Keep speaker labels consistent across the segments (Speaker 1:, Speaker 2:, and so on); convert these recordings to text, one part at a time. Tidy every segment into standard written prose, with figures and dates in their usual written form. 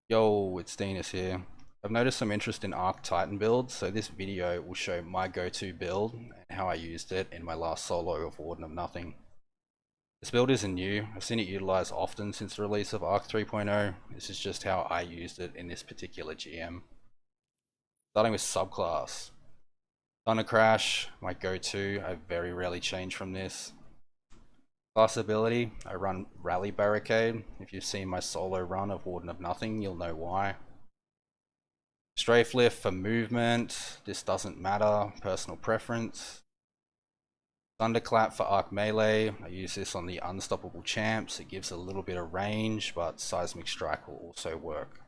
Speaker 1: Yo, it's Dinas here. I've noticed some interest in Arc Titan builds, so this video will show my go-to build and how I used it in my last solo of Warden of Nothing. This build isn't new, I've seen it utilized often since the release of Arc 3.0, this is just how I used it in this particular GM. Starting with subclass. Thunder Crash, my go-to, I very rarely change from this. Class ability, I run Rally Barricade. If you've seen my solo run of Warden of Nothing, you'll know why. Strafe Lift for movement, this doesn't matter, personal preference. Thunderclap for arc melee, I use this on the unstoppable champs, it gives a little bit of range, but Seismic Strike will also work.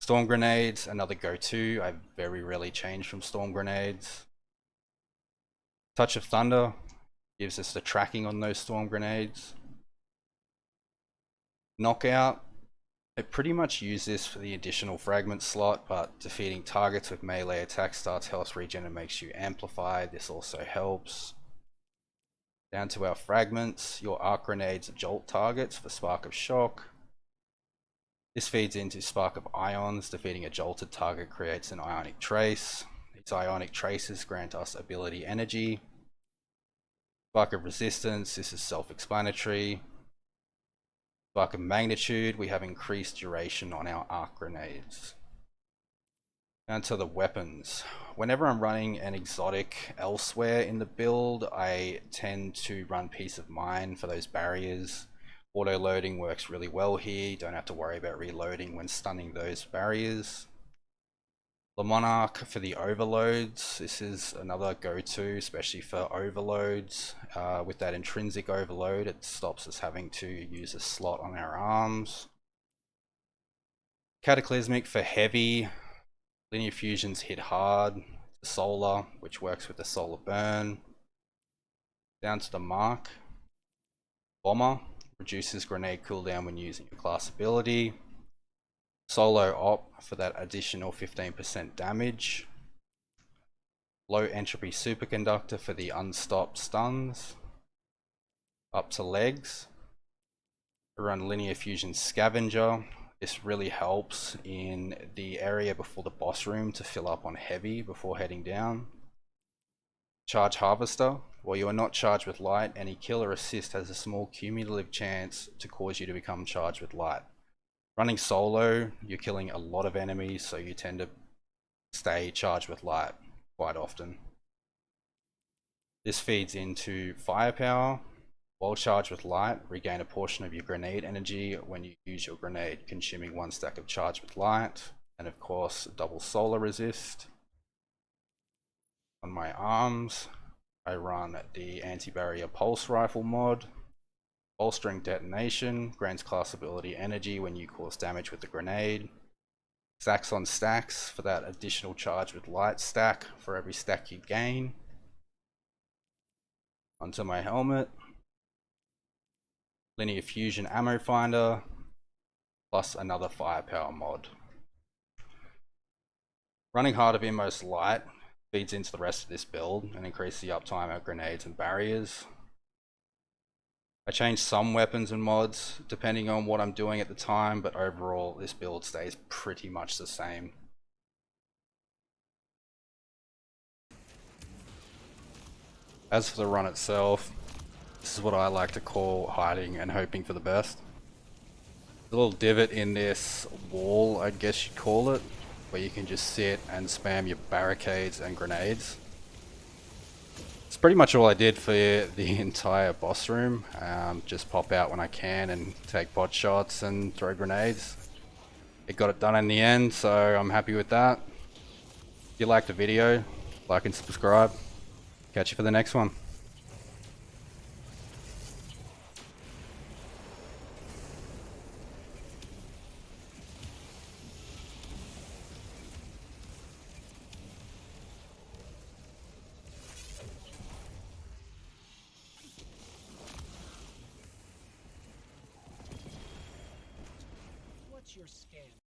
Speaker 1: Storm Grenades, another go-to, I very rarely change from Storm Grenades. Touch of Thunder, gives us the tracking on those Storm Grenades. Knockout, I pretty much use this for the additional fragment slot, but defeating targets with melee attack starts health regen and makes you amplify. This also helps. Down to our fragments, your arc grenades jolt targets for Spark of Shock. This feeds into Spark of Ions. Defeating a jolted target creates an ionic trace. These ionic traces grant us ability energy. Spark of Resistance, this is self-explanatory. Spark of Magnitude, we have increased duration on our arc grenades. Down to the weapons. Whenever I'm running an exotic elsewhere in the build, I tend to run Peace of Mind for those barriers. Auto loading works really well here, you don't have to worry about reloading when stunning those barriers. The Monarch for the overloads, this is another go-to, especially for overloads. With that intrinsic overload, it stops us having to use a slot on our arms. Cataclysmic for heavy, linear fusions hit hard. Solar, which works with the solar burn. Down to the Mark. Bomber, reduces grenade cooldown when using a class ability. Solo op for that additional 15% damage. Low entropy superconductor for the unstopped stuns. Up to legs. We run linear fusion scavenger. This really helps in the area before the boss room to fill up on heavy before heading down. Charge harvester. While you are not charged with light, any kill or assist has a small cumulative chance to cause you to become charged with light. Running solo, you're killing a lot of enemies, so you tend to stay charged with light quite often. This feeds into firepower. While charged with light, regain a portion of your grenade energy when you use your grenade, consuming 1 stack of charge with light, and of course double solar resist. On my arms, I run the anti-barrier pulse rifle mod. Bolstering detonation grants class ability energy when you cause damage with the grenade. Stacks on stacks for that additional charge with light stack for every stack you gain. Onto my helmet. Linear fusion ammo finder plus another firepower mod. Running Heart of Inmost Light feeds into the rest of this build and increases the uptime of grenades and barriers. I change some weapons and mods depending on what I'm doing at the time, but overall this build stays pretty much the same. As for the run itself, this is what I like to call hiding and hoping for the best. A little divot in this wall, I guess you'd call it, where you can just sit and spam your barricades and grenades. It's pretty much all I did for the entire boss room. Just pop out when I can and take pot shots and throw grenades. It got it done in the end, so I'm happy with that. If you liked the video, like and subscribe. Catch you for the next one.
Speaker 2: What's your scam?